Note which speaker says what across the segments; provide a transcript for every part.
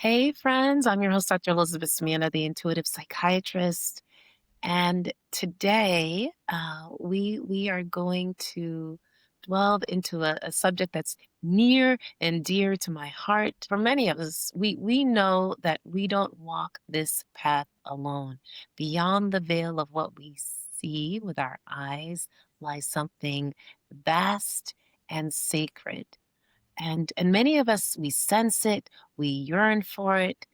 Speaker 1: Hey, friends. I'm your host, Dr. Elizabeth Ssemanda, the intuitive psychiatrist. And today, we are going to delve into a subject that's near and dear to my heart. For many of us, we know that we don't walk this path alone. Beyond the veil of what we see with our eyes lies something vast and sacred. And many of us, we sense it, we yearn for it,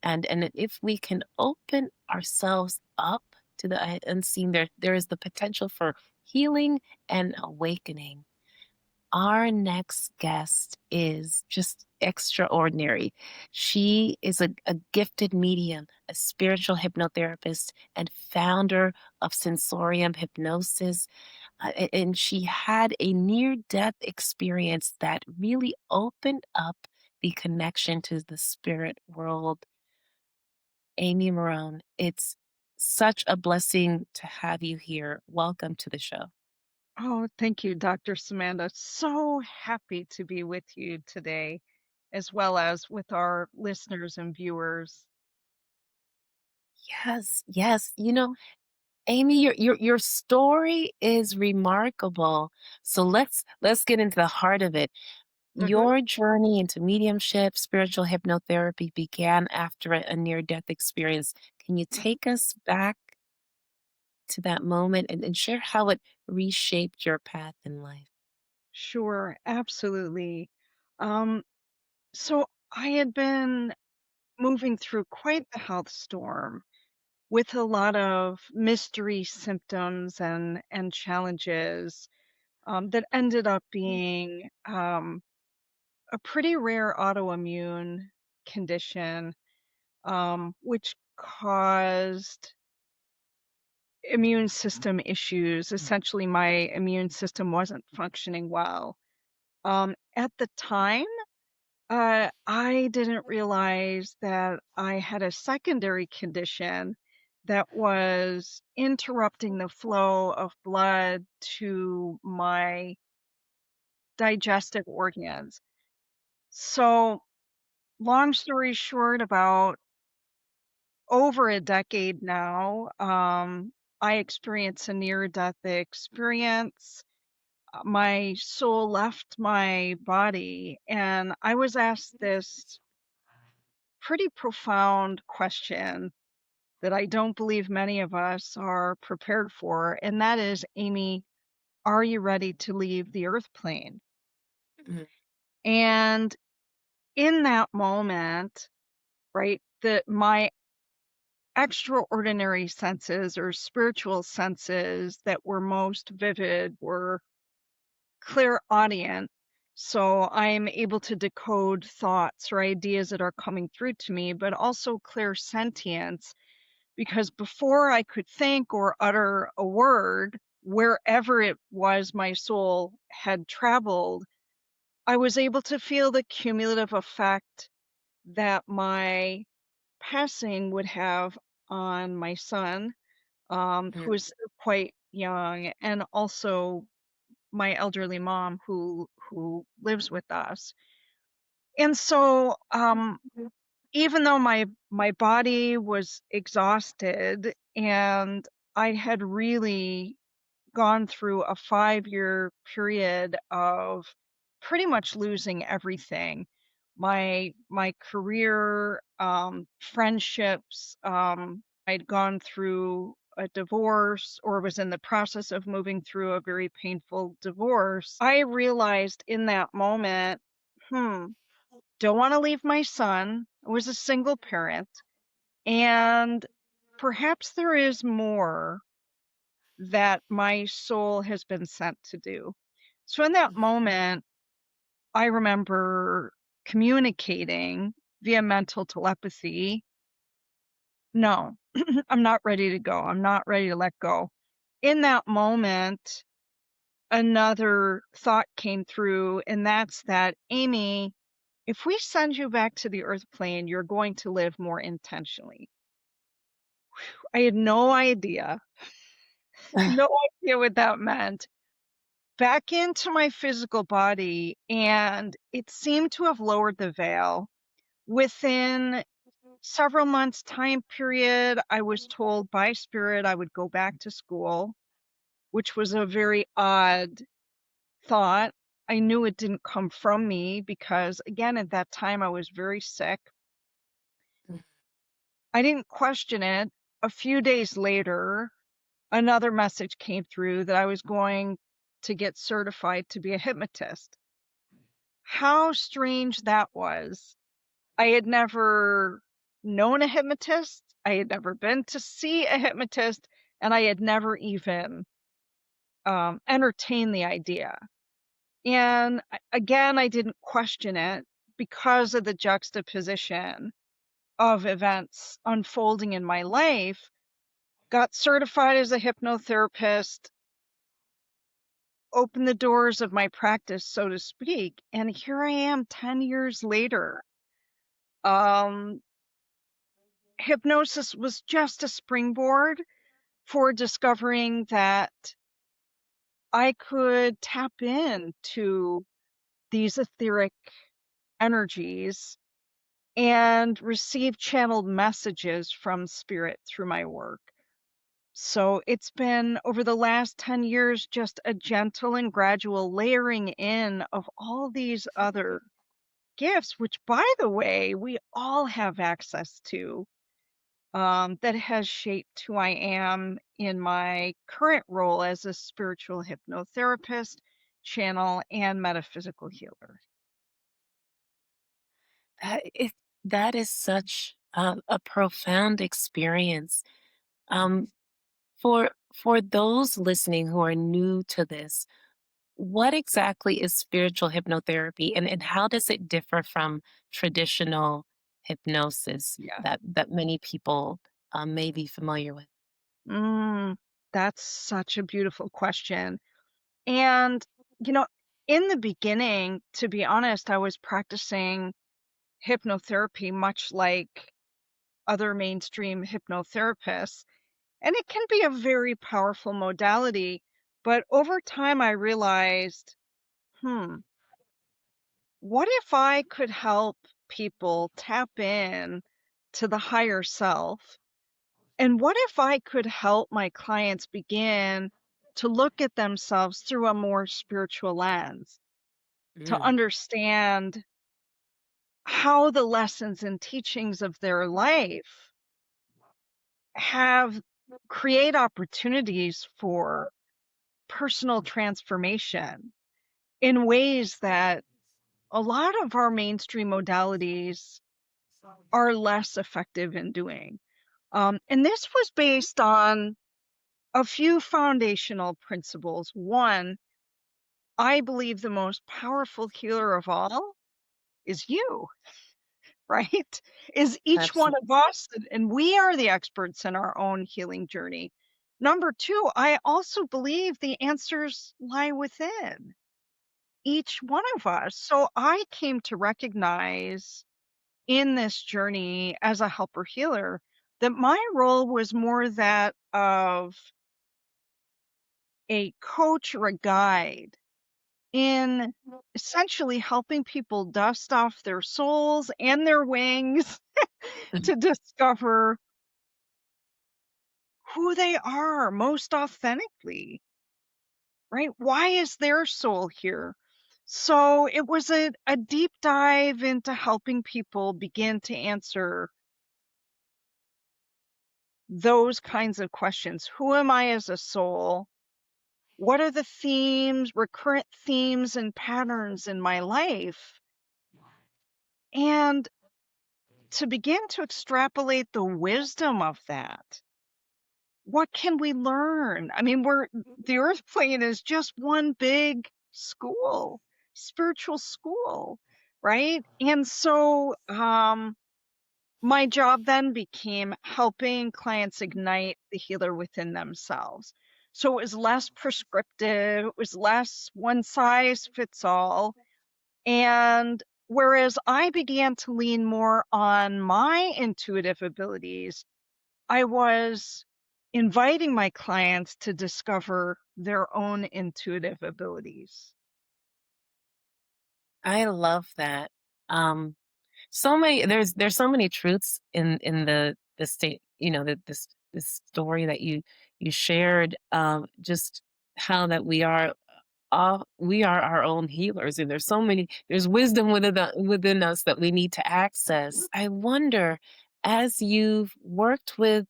Speaker 1: and if we can open ourselves up to the unseen, there is the potential for healing and awakening. Our next guest is just extraordinary. She is a gifted medium, a spiritual hypnotherapist, and founder of Sensorium Hypnosis. And she had a near death experience that really opened up the connection to the spirit world. Amy Marone, it's such a blessing to have you here. Welcome to the show.
Speaker 2: Oh, thank you, Dr. Ssemanda. So happy to be with you today, as well as with our listeners and viewers.
Speaker 1: Yes, yes. Amy, your story is remarkable. So let's get into the heart of it.
Speaker 2: Mhm,
Speaker 1: Your journey into mediumship, spiritual hypnotherapy began after a near-death experience. Can you
Speaker 2: mhm.
Speaker 1: take us back to that moment and share how it reshaped your path in life?
Speaker 2: Sure, absolutely. Um, so I had been moving through quite the health storm with a lot of mystery symptoms and challenges that ended up being a pretty rare autoimmune condition which caused immune system issues. Essentially, my immune system wasn't functioning well. At the time, I didn't realize that I had a secondary condition that was interrupting the flow of blood to my digestive organs. So, long story short, about over a decade now, I experienced a near death experience. My soul left my body, and I was asked this pretty profound question that I don't believe many of us are prepared for. And that is, Amy, are you ready to leave the earth plane?
Speaker 1: Mhm,
Speaker 2: And in that moment, right, my extraordinary senses or spiritual senses that were most vivid were clairaudient. So I'm able to decode thoughts or ideas that are coming through to me, but also clairsentience, because before I could think or utter a word, wherever it was my soul had traveled, I was able to feel the cumulative effect that my passing would have on my son,
Speaker 1: mhm,
Speaker 2: who is quite young, and also my elderly mom who lives with us. And so, even though my body was exhausted and I had really gone through a 5-year period of pretty much losing everything. My career, friendships, I'd gone through a divorce or was in the process of moving through a very painful divorce. I realized in that moment, hmm, don't want to leave my son. I was a single parent, and perhaps there is more that my soul has been sent to do. So in that moment, I remember communicating via mental telepathy. No, I'm not ready to go. I'm not ready to let go. In that moment, another thought came through, and that's that, Amy, if we send you back to the earth plane, you're going to live more intentionally. I had no idea what that meant. Back into my physical body, and it seemed to have lowered the veil. Within several months time period, I was told by spirit I would go back to school, which was a very odd thought. I knew it didn't come from me because, again, at that time I was very sick. I didn't question it. A few days later, another message came through that I was going to get certified to be a hypnotist. How strange that was. I had never known a hypnotist. I had never been to see a hypnotist, and I had never even entertained the idea. And again, I didn't question it because of the juxtaposition of events unfolding in my life. Got certified as a hypnotherapist, opened the doors of my practice, so to speak, and here I am 10 years later. Um, Hypnosis was just a springboard for discovering that I could tap into these etheric energies and receive channeled messages from spirit through my work. So it's been over the last 10 years just a gentle and gradual layering in of all these other gifts, which, by the way, we all have access to, that has shaped who I am in my current role as a spiritual hypnotherapist, channel, and metaphysical healer.
Speaker 1: That is that is such a profound experience. Um, for those listening who are new to this, what exactly is spiritual hypnotherapy, and how does it differ from traditional hypnosis
Speaker 2: Yes.
Speaker 1: that many people may be familiar with?
Speaker 2: Mm, that's such a beautiful question. And, you know, in the beginning, to be honest, I was practicing hypnotherapy much like other mainstream hypnotherapists, and it can be a very powerful modality. But over time, I realized, hmm, what if I could help people tap in to the higher self? And what if I could help my clients begin to look at themselves through a more spiritual lens, to
Speaker 1: Mm.
Speaker 2: understand how the lessons and teachings of their life have create opportunities for personal transformation in ways that a lot of our mainstream modalities are less effective in doing. And this was based on a few foundational principles. One, I believe the most powerful healer of all is you, right? Is each one
Speaker 1: Absolutely.
Speaker 2: of us, and we are the experts in our own healing journey. Number two, I also believe the answers lie within each one of us. So I came to recognize in this journey as a helper healer that my role was more that of a coach or a guide in essentially helping people dust off their souls and their wings to discover who they are most authentically, right? Why is their soul here? So it was a deep dive into helping people begin to answer those kinds of questions. Who am I as a soul? What are the themes, recurrent themes and patterns in my life? And to begin to extrapolate the wisdom of that. What can we learn? I mean, the earth plane is just one big school, spiritual school, right? And so my job then became helping clients ignite the healer within themselves. So it was less prescriptive, it was less one size fits all. And whereas I began to lean more on my intuitive abilities, I was inviting my clients to discover their own intuitive abilities.
Speaker 1: I love that. Um, So many there's so many truths in the state, this story that you shared, just how that we are our own healers, and there's wisdom within us that we need to access. I wonder, as you've worked with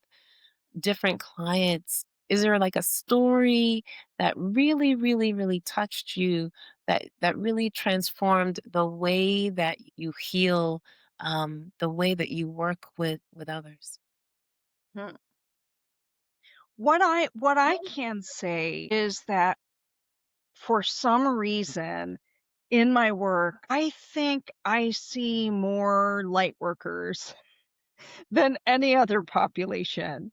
Speaker 1: different clients, is there like a story that really, really, really touched you, that really transformed the way that you heal, the way that you work with others?
Speaker 2: Hmm. What I can say is that for some reason in my work, I think I see more light workers than any other population,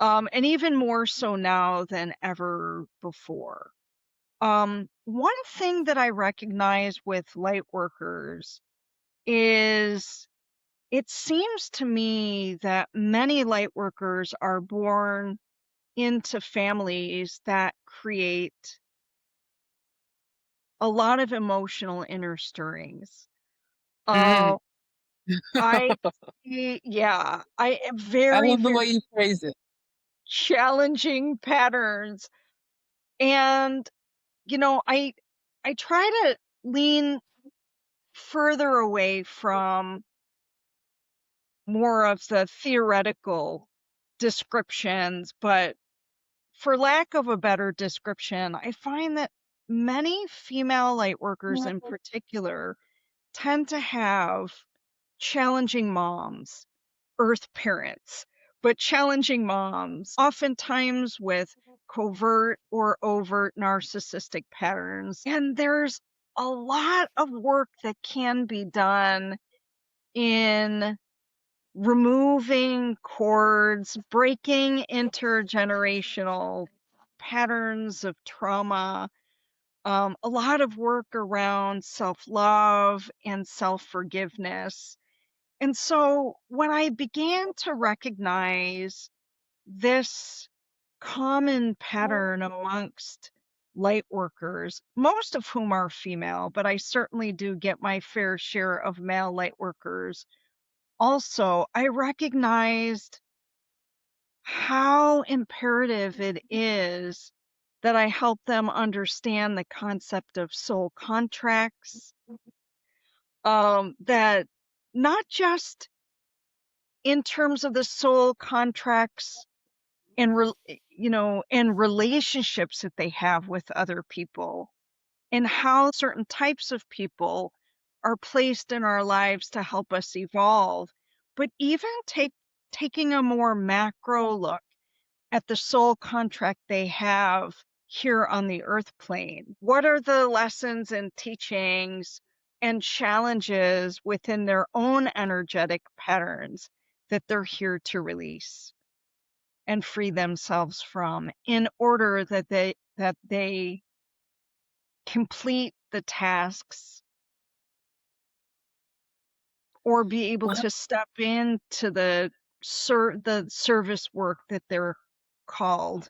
Speaker 2: and even more so now than ever before. One thing that I recognize with light workers is it seems to me that many light workers are born into families that create a lot of emotional inner stirrings.
Speaker 1: Mm.
Speaker 2: Uh, I see, yeah, I
Speaker 1: I
Speaker 2: very,
Speaker 1: love the
Speaker 2: very
Speaker 1: way you phrase it.
Speaker 2: challenging patterns. And, I try to lean further away from more of the theoretical descriptions, but for lack of a better description, I find that many female light workers in particular tend to have challenging moms, earth parents, but challenging moms, oftentimes with covert or overt narcissistic patterns. And there's a lot of work that can be done in removing cords, breaking intergenerational patterns of trauma, a lot of work around self love and self forgiveness. And so when I began to recognize this common pattern amongst light workers, most of whom are female, but I certainly do get my fair share of male light workers. Also, I recognized how imperative it is that I help them understand the concept of soul contracts, that not just in terms of the soul contracts and and relationships that they have with other people, and how certain types of people are placed in our lives to help us evolve, but even taking a more macro look at the soul contract they have here on the earth plane. What are the lessons and teachings and challenges within their own energetic patterns that they're here to release and free themselves from in order that they complete the tasks or be able
Speaker 1: Well,
Speaker 2: to step into the service work that they're called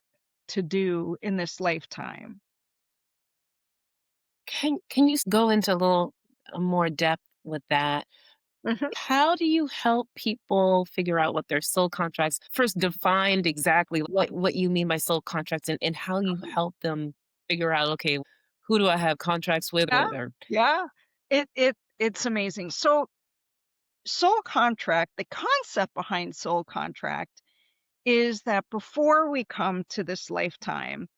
Speaker 2: to do in this lifetime.
Speaker 1: can you go into a little more depth with that?
Speaker 2: Mhm.
Speaker 1: How do you help people figure out what their soul contracts first defined exactly what you mean by soul contracts, and how you help them figure out, okay, who do I have contracts with
Speaker 2: Yeah,
Speaker 1: or
Speaker 2: yeah. It's amazing. So soul contract, the concept behind soul contract is that before we come to this lifetime,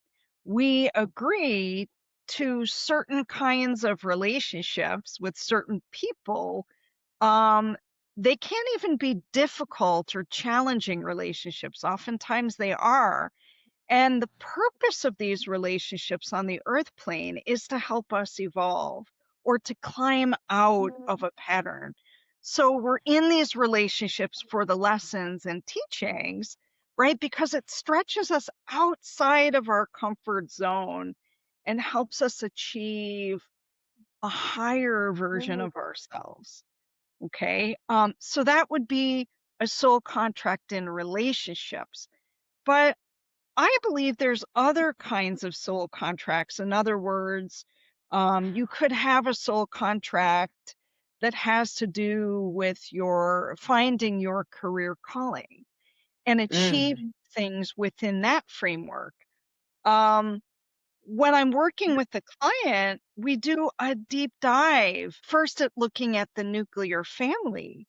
Speaker 2: we agree to certain kinds of relationships with certain people. Um, they can't even be difficult or challenging relationships. Oftentimes they are. And the purpose of these relationships on the earth plane is to help us evolve or to climb out of a pattern. So we're in these relationships for the lessons and teachings, right? Because it stretches us outside of our comfort zone and helps us achieve a higher version of ourselves. Okay. So that would be a soul contract in relationships. But I believe there's other kinds of soul contracts. In other words, you could have a soul contract that has to do with your finding your career calling and
Speaker 1: Mm,
Speaker 2: achieving things within that framework. Um, when I'm working with the client, we do a deep dive first at looking at the nuclear family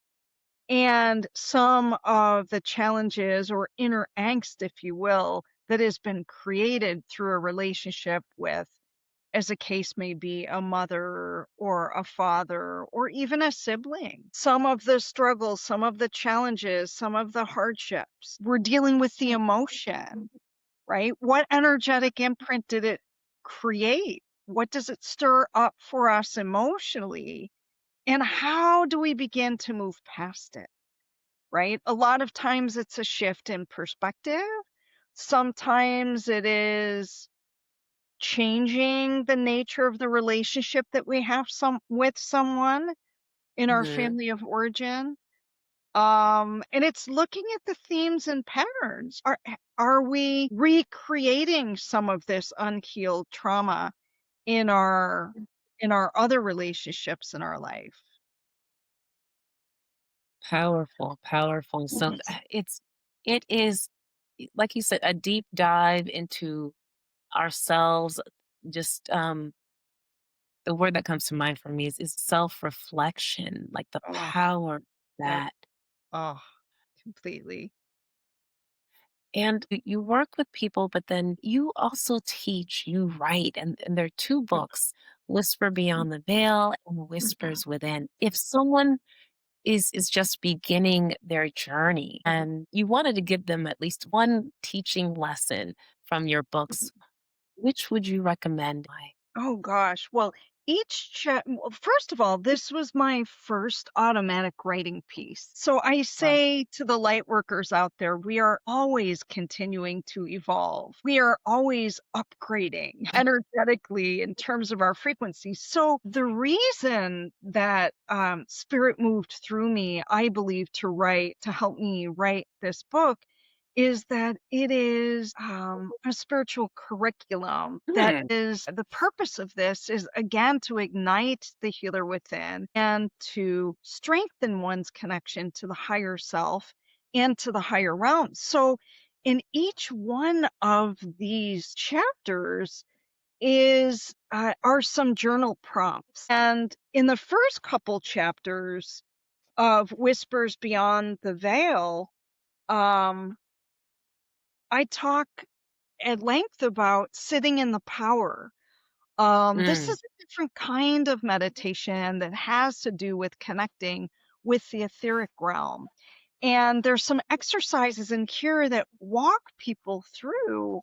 Speaker 2: and some of the challenges or inner angst, if you will, that has been created through a relationship with, as the case may be, a mother or a father or even a sibling. Some of the struggles, some of the challenges, some of the hardships. We're dealing with the emotion, right? What energetic imprint did it create? What does it stir up for us emotionally? And how do we begin to move past it? Right? A lot of times it's a shift in perspective. Sometimes it is changing the nature of the relationship that we have with someone in our
Speaker 1: mhm.
Speaker 2: family of origin. And it's looking at the themes and patterns. Are we recreating some of this unhealed trauma in our other relationships in our life?
Speaker 1: Powerful, powerful. So it is like you said, a deep dive into ourselves. Just the word that comes to mind for me is self-reflection, like the
Speaker 2: Oh,
Speaker 1: power of
Speaker 2: ab-
Speaker 1: that.
Speaker 2: oh, completely.
Speaker 1: And you work with people, but then you also teach, you write, and there are two books, Whisper Beyond the Veil and Whispers Within. If someone is just beginning their journey and you wanted to give them at least one teaching lesson from your books, which would you recommend? Why?
Speaker 2: Oh gosh. Well, first of all, this was my first automatic writing piece. So I
Speaker 1: Wow.
Speaker 2: say to the light workers out there, we are always continuing to evolve. We are always upgrading energetically in terms of our frequency. So the reason that spirit moved through me, I believe, to help me write this book is that it is a spiritual curriculum. That
Speaker 1: Hmm.
Speaker 2: is the purpose of this is again to ignite the healer within and to strengthen one's connection to the higher self and to the higher realms. So in each one of these chapters is are some journal prompts. And in the first couple chapters of Whispers Beyond the Veil, um, I talk at length about sitting in the power. This
Speaker 1: Mm,
Speaker 2: is a different kind of meditation that has to do with connecting with the etheric realm. And there's some exercises in here that walk people through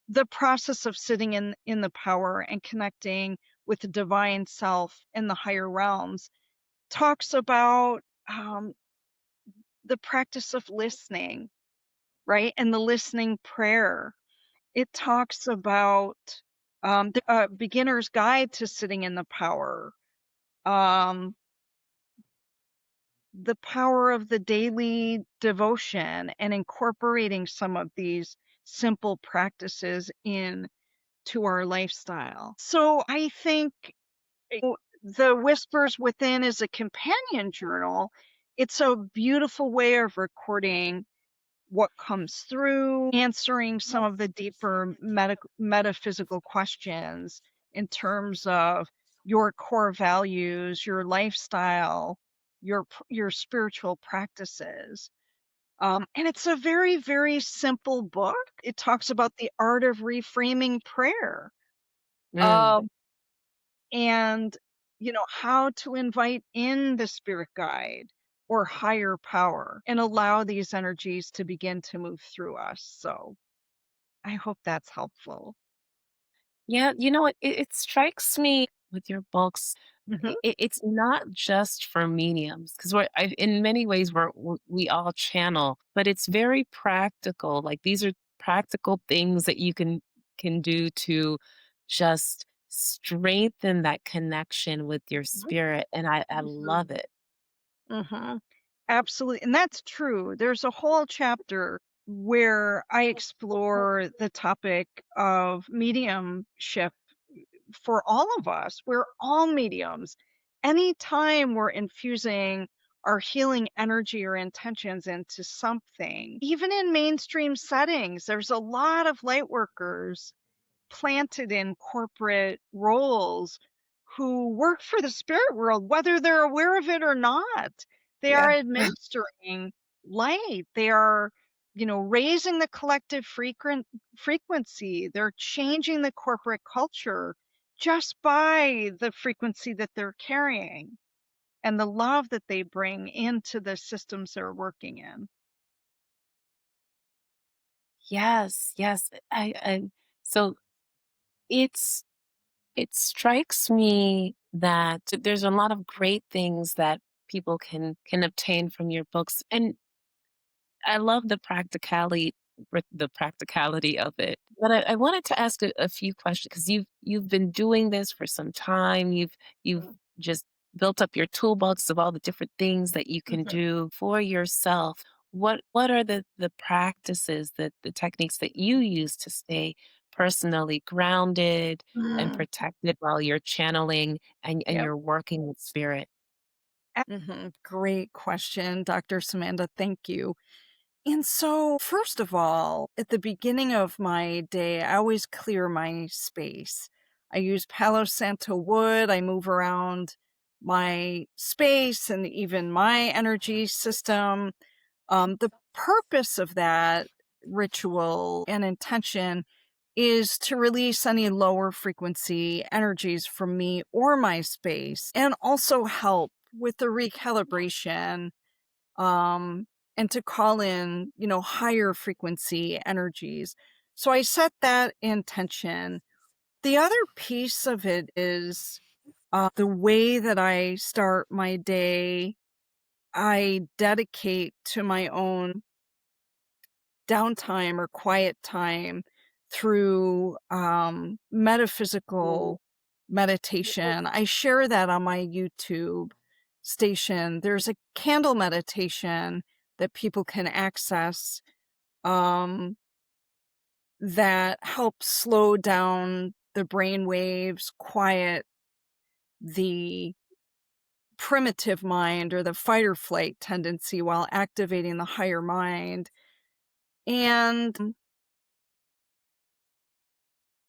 Speaker 2: the process of sitting in the power and connecting with the divine self in the higher realms. Talks about the practice of listening, right? And the listening prayer. It talks about the beginner's guide to sitting in the power, um, the power of the daily devotion, and incorporating some of these simple practices in to our lifestyle. So I think the Whispers Within is a companion journal. It's a beautiful way of recording what comes through, answering some of the deeper metaphysical questions in terms of your core values, your lifestyle, your spiritual practices. And it's a very, very simple book. It talks about the art of reframing prayer,
Speaker 1: mm.
Speaker 2: um, and how to invite in the spirit guide or higher power and allow these energies to begin to move through us. So I hope that's helpful.
Speaker 1: Yeah, you know what? It strikes me with your books.
Speaker 2: Mhm,
Speaker 1: It's not just for mediums because in many ways we all channel, but it's very practical. Like these are practical things that you can do to just strengthen that connection with your
Speaker 2: mhm,
Speaker 1: spirit, and I love it.
Speaker 2: mhm. Absolutely. And that's true. There's a whole chapter where I explore the topic of mediumship for all of us. We're all mediums. anytime we're infusing our healing energy or intentions into something, even in mainstream settings, there's a lot of light workers planted in corporate roles who work for the spirit world, whether they're aware of it or not. They are
Speaker 1: Yeah.
Speaker 2: administering light. They are, raising the collective frequency. They're changing the corporate culture just by the frequency that they're carrying and the love that they bring into the systems they're working in.
Speaker 1: Yes, yes. So it's it strikes me that there's a lot of great things that people can obtain from your books, and I love the practicality of it. But I wanted to ask a few questions because you've been doing this for some time. You've just built up your toolbox of all the different things that you can
Speaker 2: Mhm.
Speaker 1: do for yourself. What are the practices, the techniques that you use to stay personally grounded and
Speaker 2: Mm.
Speaker 1: protected while you're channeling and
Speaker 2: Yep.
Speaker 1: you're working with spirit?
Speaker 2: Great question, Dr. Ssemanda. Thank you. And so, first of all, at the beginning of my day, I always clear my space. I use Palo Santo wood. I move around my space and even my energy system. The purpose of that ritual and intention is to release any lower frequency energies from me or my space and also help with the recalibration, um, and to call in, higher frequency energies. So I set that intention. The other piece of it is the way that I start my day. I dedicate to my own downtime or quiet time through metaphysical meditation. I share that on my YouTube station. There's a candle meditation that people can access, um, that helps slow down the brain waves, quiet the primitive mind or the fight or flight tendency while activating the higher mind. And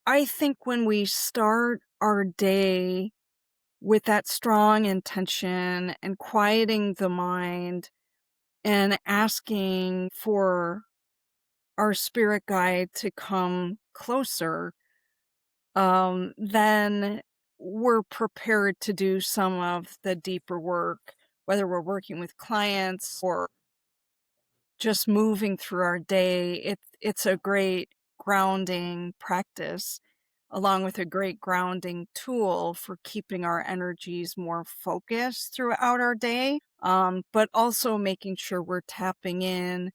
Speaker 2: I think when we start our day with that strong intention and quieting the mind and asking for our spirit guide to come closer, then we're prepared to do some of the deeper work, whether we're working with clients or just moving through our day. It's a great grounding practice, along with a great grounding tool for keeping our energies more focused throughout our day, but also making sure we're tapping in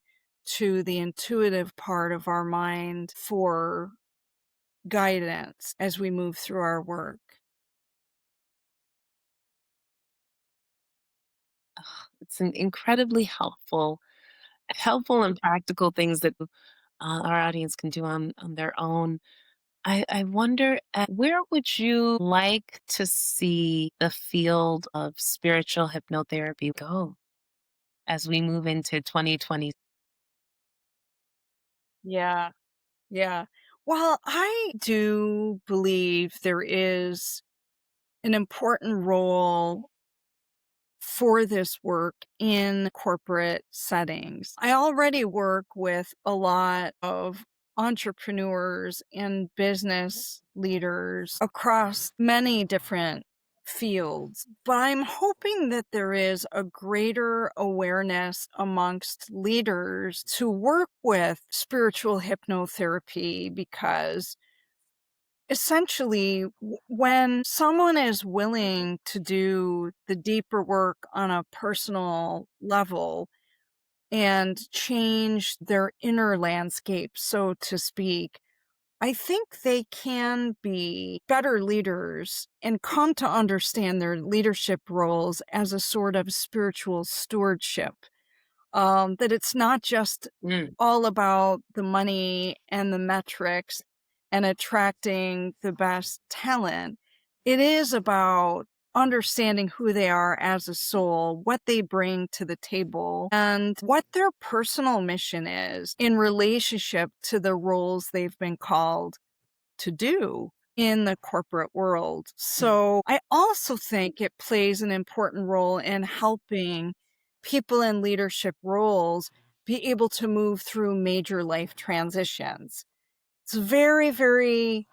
Speaker 2: to the intuitive part of our mind for guidance as we move through our work.
Speaker 1: It's an incredibly helpful and practical things that our audience can do on their own. I wonder, where would you like to see the field of spiritual hypnotherapy go as we move into 2020?
Speaker 2: Yeah, yeah. Well, I do believe there is an important role for this work in corporate settings. I already work with a lot of entrepreneurs and business leaders across many different fields, but I'm hoping that there is a greater awareness amongst leaders to work with spiritual hypnotherapy because essentially, when someone is willing to do the deeper work on a personal level and change their inner landscape, so to speak, I think they can be better leaders and come to understand their leadership roles as a sort of spiritual stewardship, that it's not just
Speaker 1: Mm.
Speaker 2: all about the money and the metrics and attracting the best talent. It is about understanding who they are as a soul, what they bring to the table, and what their personal mission is in relationship to the roles they've been called to do in the corporate world. So I also think it plays an important role in helping people in leadership roles be able to move through major life transitions. It's very, very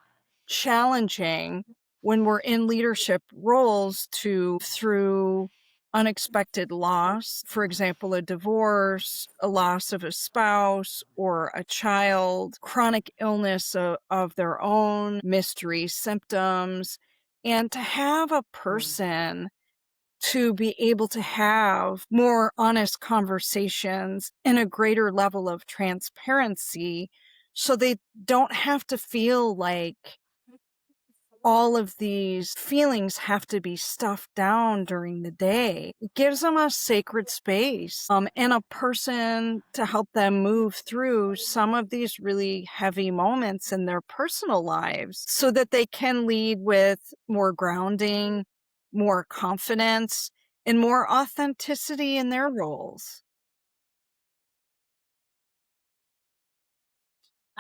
Speaker 2: challenging when we're in leadership roles to through unexpected loss, for example, a divorce, a loss of a spouse or a child, chronic illness of their own, mystery symptoms, and to have a person to be able to have more honest conversations and a greater level of transparency so they don't have to feel like all of these feelings have to be stuffed down during the day. It gives them a sacred space and a person to help them move through some of these really heavy moments in their personal lives so that they can lead with more grounding, more confidence, and more authenticity in their roles.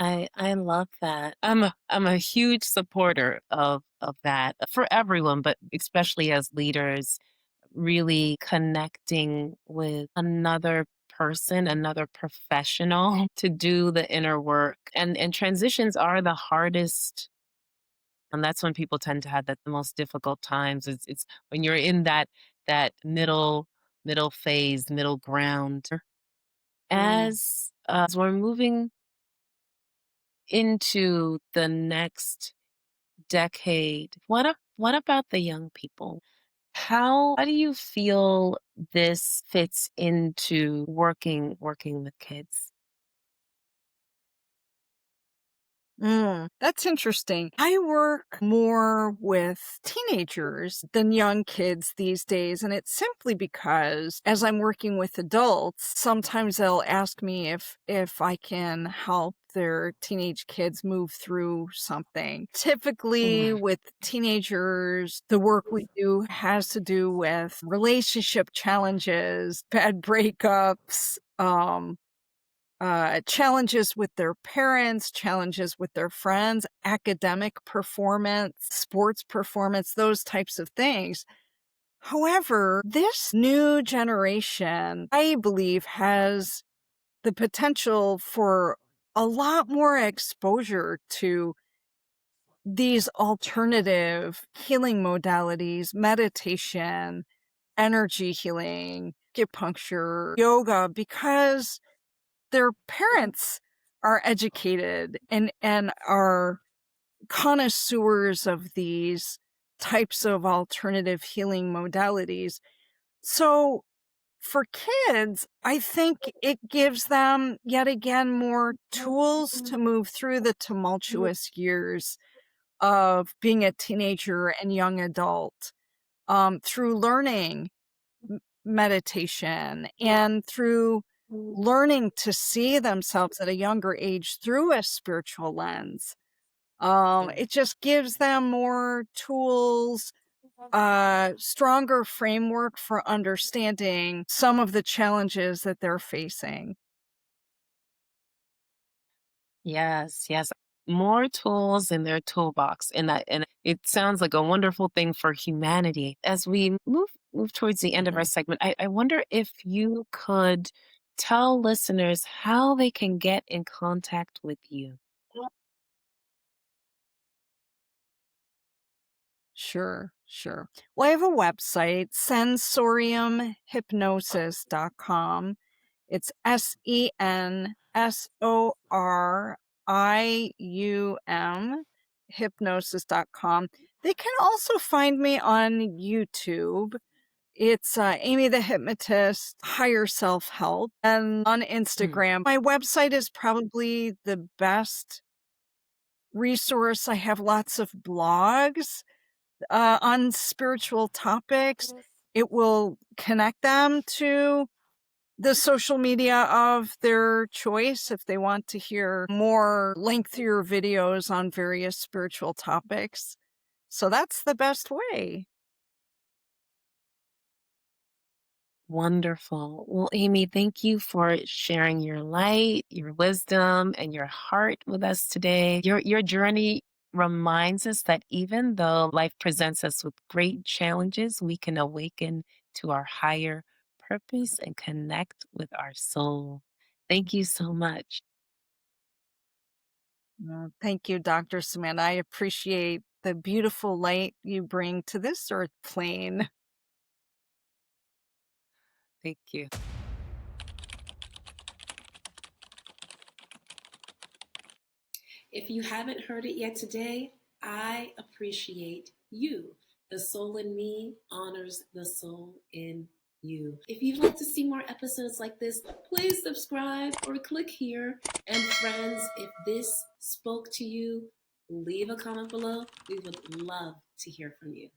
Speaker 1: I love that. I'm a huge supporter of that for everyone, but especially as leaders, really connecting with another person, another professional to do the inner work. And transitions are the hardest. And that's when people tend to have the most difficult times. It's when you're in that middle phase, middle ground. As we're moving into the next decade, what about the young people? How do you feel this fits into working with kids?
Speaker 2: That's interesting. I work more with teenagers than young kids these days, and it's simply because as I'm working with adults, sometimes they'll ask me if I can help their teenage kids move through something. Typically
Speaker 1: Mm.
Speaker 2: with teenagers, the work we do has to do with relationship challenges, bad breakups, challenges with their parents, challenges with their friends, academic performance, sports performance, those types of things. However, this new generation, I believe, has the potential for a lot more exposure to these alternative healing modalities, meditation, energy healing, acupuncture, yoga, because their parents are educated and are connoisseurs of these types of alternative healing modalities. So for kids, I think it gives them yet again more tools to move through the tumultuous years of being a teenager and young adult through learning meditation and through learning to see themselves at a younger age through a spiritual lens. It just gives them more tools, stronger framework for understanding some of the challenges that they're facing.
Speaker 1: Yes, yes. More tools in their toolbox. And it sounds like a wonderful thing for humanity. As we move towards the end of our segment, I wonder if you could tell listeners how they can get in contact with you.
Speaker 2: Sure, sure. Well, I have a website, sensoriumhypnosis.com. It's SENSORIUM hypnosis.com. They can also find me on YouTube. It's Amy the Hypnotist, Higher Self Help, and on
Speaker 1: Mm.
Speaker 2: Instagram. My website is probably the best resource. I have lots of blogs on spiritual topics. It will connect them to the social media of their choice if they want to hear more lengthier videos on various spiritual topics. So that's the best way.
Speaker 1: Wonderful. Well, Amy, thank you for sharing your light, your wisdom, and your heart with us today. Your journey reminds us that even though life presents us with great challenges, we can awaken to our higher purpose and connect with our soul. Thank you so much.
Speaker 2: Thank you, Dr. Ssemanda. I appreciate the beautiful light you bring to this earth plane.
Speaker 1: Thank you.
Speaker 3: If you haven't heard it yet today, I appreciate you. The soul in me honors the soul in you. If you'd like to see more episodes like this, please subscribe or click here. And friends, if this spoke to you, leave a comment below. We would love to hear from you.